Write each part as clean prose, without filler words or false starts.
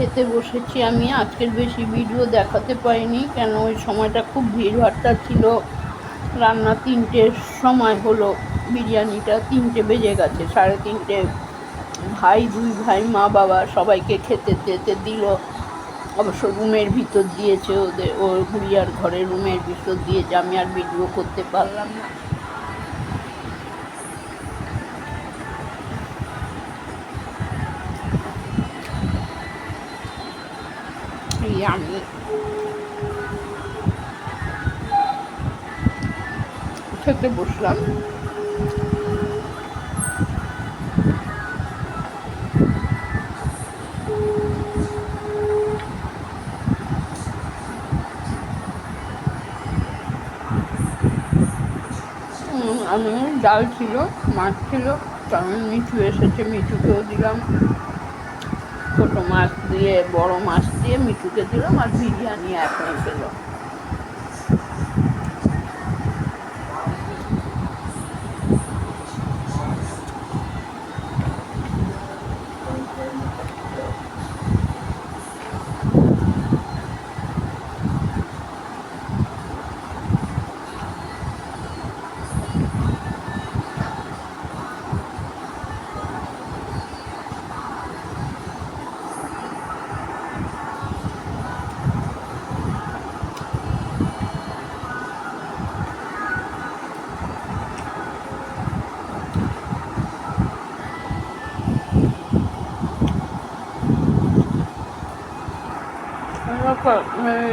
খেতে বসেছি আমি। আজকের বেশি ভিডিও দেখাতে পারিনি, কেন ওই সময়টা খুব ভিড়ভাট্টা ছিল। রান্না 3টের সময় হলো, বিরিয়ানিটা 3টে বেজে গেছে, 3:30। ভাই, 2 ভাই, মা বাবা সবাইকে খেতে যেতে দিল। অবশ্য রুমের ভিতর দিয়েছে, ওদের ও গুড়িয়ার ঘরে রুমের ভিতর দিয়েছে। আমি আর ভিডিও করতে পারলাম না। আমি খেতে বসলাম। আমি ডাল ছিল, মাছ ছিল, কারণ মিঠু এসেছে, মিঠুকেও দিলাম। ছোটো মাছ দিয়ে, বড় মাছ দিয়ে মিঠুকে দিলাম, আর বিরিয়ানি এখন খেলো।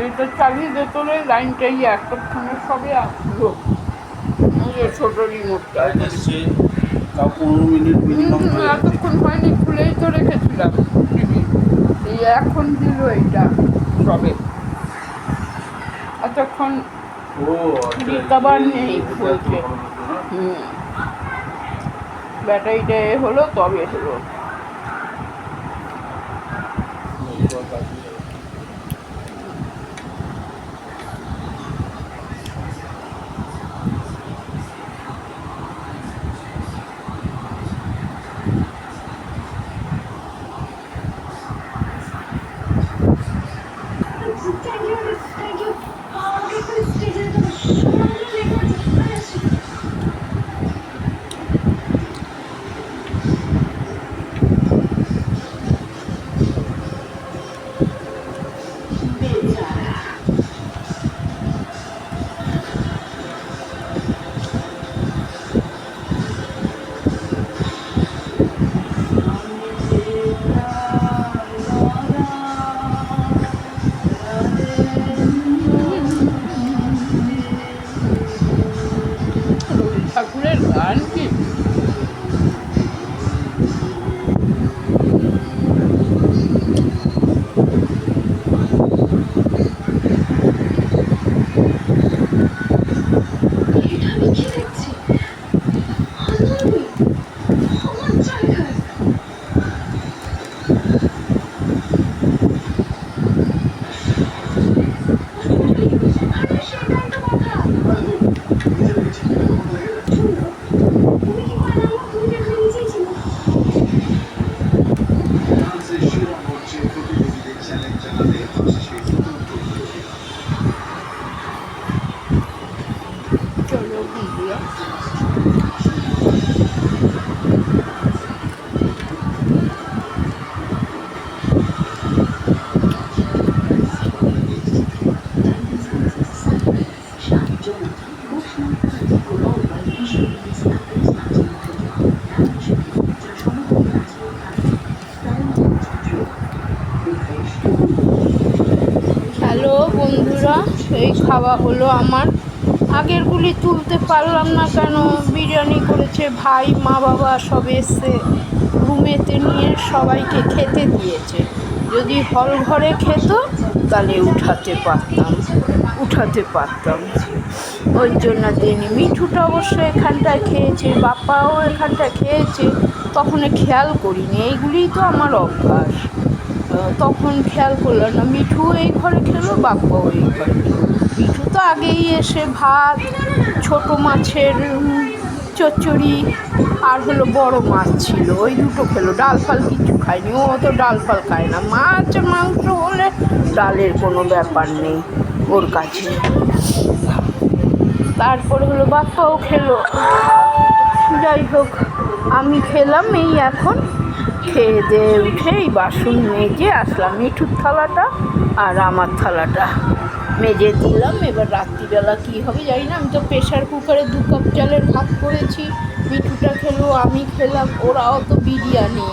এটা চালিয়ে যেত, লাইনটাই এতক্ষণে সবে আসলো। ছোট রিমোটটা এতক্ষণ হয়নি, খুলেই তো রেখেছিলাম টিভি। এই এখন দিল এইটা সবে, এতক্ষণ রিকভার নেই বলছে। ব্যাটারিটা হলো তবে হলো। ঠাকুরের গান কি হ্যালো বন্ধুরা, এই খাওয়া হলো আমার। আগেরগুলি তুলতে পারলাম না, কেন বিরিয়ানি করেছে ভাই, মা বাবা সব এসে রুমেতে নিয়ে সবাইকে খেতে দিয়েছে। যদি হল ঘরে খেত তাহলে উঠাতে পারতাম, ওই জন্য দিইনি। মিঠুটা অবশ্য এখানটায় খেয়েছে, বাপ্পাও এখানটায় খেয়েছে, তখন খেয়াল করিনি। এইগুলিই তো আমার অভ্যাস, তখন খেয়াল করলাম না। মিঠু এই ঘরে খেলো, বাপ্পাও এই ঘরে খেলো। মিঠু তো আগেই এসে ভাত, ছোটো মাছের চচ্চড়ি আর হলো বড় মাছ ছিল, ওই দুটো খেলো। ডাল ফাল কিছু খায়নি, ও তো ডাল ফাল খায় না। মাছ মাংস হলে ডালের কোনো ব্যাপার নেই ওর কাছে। তারপরে হলো বাপ্পাও খেলো। যাই হোক, আমি খেলাম এই এখন, খেয়ে দিয়ে উঠে এই বাসন মেজে আসলাম। মিঠুর থালাটা আর আমার থালাটা মেজে দিলাম। এবার রাত্রিবেলা কী হবে জানি না। আমি তো প্রেশার কুকারে 2 কাপ চালের ভাত করেছি, মিঠুটা খেলো, আমি খেলাম। ওরাও তো বিরিয়ানি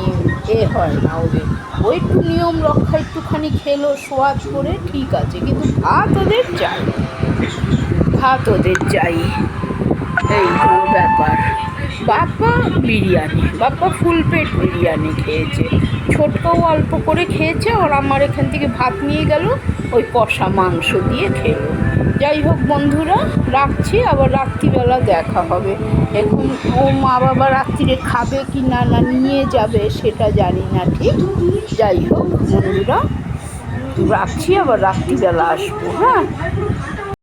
হয় না ওদের, ওই একটু নিয়ম রক্ষা একটুখানি খেলো সোয়াদ করে, ঠিক আছে, কিন্তু ভাত ওদের চাই, ভাত ওদের চাই। এই হলো ব্যাপার। বাপ্পা বিরিয়ানি, বাপ্পা ফুল পেট বিরিয়ানি খেয়েছে, ছোটকাও অল্প করে খেয়েছে। আর আমার এখান থেকে ভাত নিয়ে গেল, ওই কষা মাংস দিয়ে খেলো। যাই হোক বন্ধুরা, রাখছি, আবার রাত্রিবেলা দেখা হবে। এখন ও মা বাবা রাত্রিরে খাবে কি না, না নিয়ে যাবে সেটা জানি না ঠিক। যাই হোক বন্ধুরা, রাখছি, আবার রাত্রিবেলা আসবো। হ্যাঁ।